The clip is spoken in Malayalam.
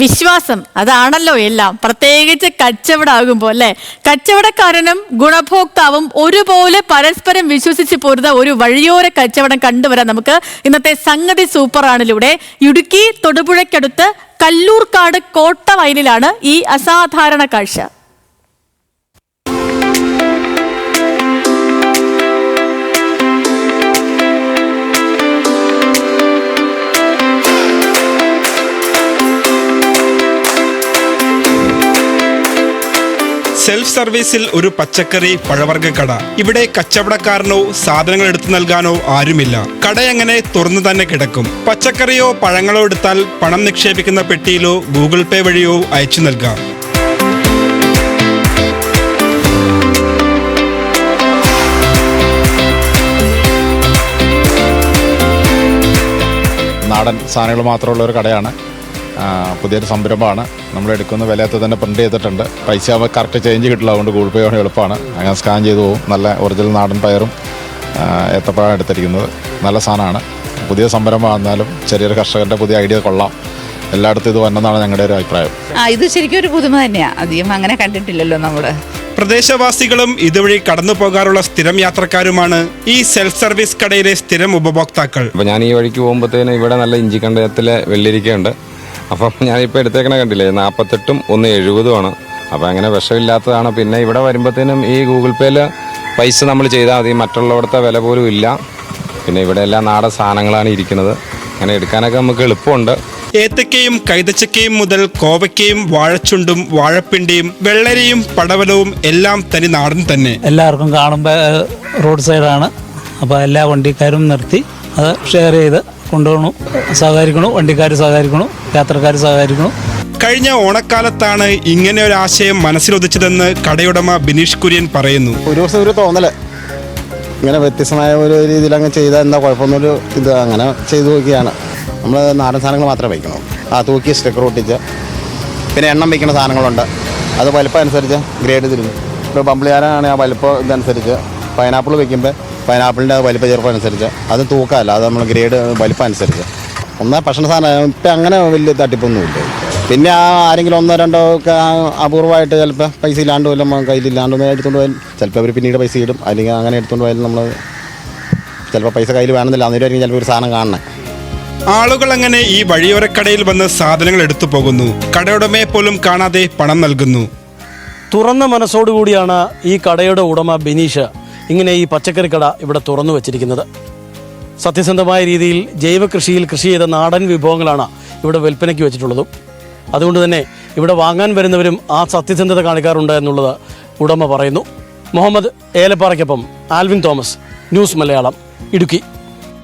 വിശ്വാസം അതാണല്ലോ എല്ലാം, പ്രത്യേകിച്ച് കച്ചവടമാകുമ്പോൾ അല്ലെ. കച്ചവടക്കാരനും ഗുണഭോക്താവും ഒരുപോലെ പരസ്പരം വിശ്വസിച്ച് പോരുന്ന ഒരു വഴിയോര കച്ചവടം കണ്ടുവരാൻ നമുക്ക് ഇന്നത്തെ സംഗതി സൂപ്പറാണിലൂടെ. ഇടുക്കി തൊടുപുഴയ്ക്കടുത്ത് കല്ലൂർക്കാട് കോട്ട വയലിലാണ് ഈ അസാധാരണ കാഴ്ച. സെൽഫ് സർവീസിൽ ഒരു പച്ചക്കറി പഴവർഗ്ഗ കട. ഇവിടെ കച്ചവടക്കാരനോ സാധനങ്ങൾ എടുത്തു നൽകാനോ ആരുമില്ല. കടയങ്ങനെ തുറന്നു തന്നെ കിടക്കും. പച്ചക്കറിയോ പഴങ്ങളോ എടുത്താൽ പണം നിക്ഷേപിക്കുന്ന പെട്ടിയിലോ ഗൂഗിൾ പേ വഴിയോ അയച്ചു നൽകാം. നാടൻ സാധനങ്ങൾ മാത്രമുള്ള ഒരു കടയാണ്. പുതിയൊരു സംരംഭമാണ്. നമ്മൾ എടുക്കുന്ന വിലയത്ത് തന്നെ പ്രിൻ്റ് ചെയ്തിട്ടുണ്ട്. പൈസ കറക്റ്റ് ചേഞ്ച് കിട്ടില്ല, അതുകൊണ്ട് ഗൂഗിൾ പേ ആണ് എളുപ്പമാണ്. അങ്ങനെ സ്കാൻ ചെയ്ത് പോകും. നല്ല ഒറിജിനൽ നാടൻ പയറും ഏത്തപ്പഴം എടുത്തിരിക്കുന്നത്. നല്ല സാധനമാണ്. പുതിയ സംരംഭമാണെന്നാലും ചെറിയൊരു കർഷകൻ്റെ പുതിയ ഐഡിയ കൊള്ളാം. എല്ലായിടത്തും ഇത് വന്നെന്നാണ് ഞങ്ങളുടെ ഒരു അഭിപ്രായം. ഇത് ശരിക്കും ഒരു പുതുമ തന്നെയാണ്. അധികം അങ്ങനെ കണ്ടിട്ടില്ലല്ലോ നമ്മൾ. പ്രദേശവാസികളും ഇതുവഴി കടന്നു പോകാറുള്ള സ്ഥിരം യാത്രക്കാരുമാണ് ഈ സെൽഫ് സർവീസ് കടയിലെ സ്ഥിരം ഉപഭോക്താക്കൾ. അപ്പോൾ ഞാൻ ഈ വഴിക്ക് പോകുമ്പോഴത്തേനും ഇവിടെ നല്ല ഇഞ്ചിക്കണ്ടത്തിലെ വെള്ളരിക്കയുണ്ട്. അപ്പം ഞാനിപ്പോൾ എടുത്തേക്കണ കണ്ടില്ലേ, 48ഉം 170ഉമാണ്. അപ്പോൾ അങ്ങനെ വിഷമില്ലാത്തതാണ്. പിന്നെ ഇവിടെ വരുമ്പോഴത്തേനും ഈ ഗൂഗിൾ പേയിൽ പൈസ നമ്മൾ ചെയ്താൽ മതി. മറ്റുള്ളവിടുത്തെ വില പോലും ഇല്ല. പിന്നെ ഇവിടെ എല്ലാം നാടൻ സാധനങ്ങളാണ് ഇരിക്കുന്നത്. അങ്ങനെ എടുക്കാനൊക്കെ നമുക്ക് എളുപ്പമുണ്ട്. ഏത്തക്കയും കൈതച്ചക്കയും മുതൽ കോവയ്ക്കയും വാഴച്ചുണ്ടും വാഴപ്പിണ്ടിയും വെള്ളരിയും പടവലവും എല്ലാം തനി നാടൻ തന്നെ. എല്ലാവർക്കും കാണുമ്പോൾ റോഡ് സൈഡാണ്. അപ്പോൾ എല്ലാ വണ്ടിക്കാരും നിർത്തി അത് ഷെയർ ചെയ്ത് കൊണ്ടുപോകണം. സഹകരിക്കണം, വണ്ടിക്കാർ സഹകരിക്കണം, യാത്രക്കാർ സഹകരിക്കണം. കഴിഞ്ഞ ഓണക്കാലത്താണ് ഇങ്ങനെ ഒരു ആശയം മനസ്സിലൊതിച്ചതെന്ന് കടയുടമ ബിനീഷ് കുര്യൻ പറയുന്നു. ഒരു ദിവസം ഒരു തോന്നല് ഇങ്ങനെ വ്യത്യസ്തമായ ഒരു രീതിയിൽ അങ്ങ് ചെയ്താൽ എന്താ കുഴപ്പമൊന്നുമില്ല. ഇത് അങ്ങനെ ചെയ്തു നോക്കിയാണ്. നമ്മൾ നാടൻ സാധനങ്ങൾ മാത്രമേ വയ്ക്കണോ. തൂക്കി സ്റ്റിക്കർ ഒട്ടിച്ച് പിന്നെ എണ്ണം വയ്ക്കുന്ന സാധനങ്ങളുണ്ട്. അത് വലിപ്പം അനുസരിച്ച് ഗ്രേഡ് തിരിഞ്ഞു. ഇപ്പോൾ ബംബ്ലിയാരാണ് ആ വലിപ്പം ഇതനുസരിച്ച്. പൈനാപ്പിൾ വയ്ക്കുമ്പോൾ പൈനാപ്പിളിൻ്റെ വലിപ്പ ചെറുപ്പം അനുസരിച്ച് അത് തൂക്കമല്ല, അത് നമ്മൾ ഗ്രേഡ് വലിപ്പം അനുസരിച്ച്. ഒന്നാ ഭക്ഷണ സാധനം ഇപ്പം അങ്ങനെ വലിയ തട്ടിപ്പൊന്നുമില്ല. പിന്നെ ആരെങ്കിലും ഒന്നോ രണ്ടോ ഒക്കെ അപൂർവമായിട്ട് ചിലപ്പോൾ പൈസ ഇല്ലാണ്ട് വല്ലതും കയ്യിലില്ലാണ്ട് എടുത്തുകൊണ്ട് പോയാൽ ചിലപ്പോൾ അവർ പിന്നീട് പൈസ ഇടും. അല്ലെങ്കിൽ അങ്ങനെ എടുത്തുകൊണ്ട് പോയാലും നമ്മൾ ചിലപ്പോൾ പൈസ കയ്യിൽ വേണമെന്നില്ല, അന്നേരമായിരിക്കും ചിലപ്പോൾ ഒരു സാധനം കാണണേ. ആളുകൾ അങ്ങനെ ഈ വഴിയോരക്കടയിൽ വന്ന് സാധനങ്ങൾ എടുത്തു പോകുന്നു. കടയുടമയെ പോലും കാണാതെ പണം നൽകുന്നു. തുറന്ന മനസ്സോടുകൂടിയാണ് ഈ കടയുടെ ഉടമ ബിനീഷ് ഇങ്ങനെ ഈ പച്ചക്കറി കട ഇവിടെ തുറന്നു വച്ചിരിക്കുന്നത്. സത്യസന്ധമായ രീതിയിൽ ജൈവ കൃഷിയിൽ കൃഷി ചെയ്ത നാടൻ വിഭവങ്ങളാണ് ഇവിടെ വിൽപ്പനയ്ക്ക് വെച്ചിട്ടുള്ളതും. അതുകൊണ്ട് തന്നെ ഇവിടെ വാങ്ങാൻ വരുന്നവരും ആ സത്യസന്ധത കാണിക്കാറുണ്ട് എന്നുള്ളത് ഉടമ പറയുന്നു. മുഹമ്മദ് ഏലപ്പാറയ്ക്കൊപ്പം ആൽവിൻ തോമസ്, ന്യൂസ് മലയാളം, ഇടുക്കി.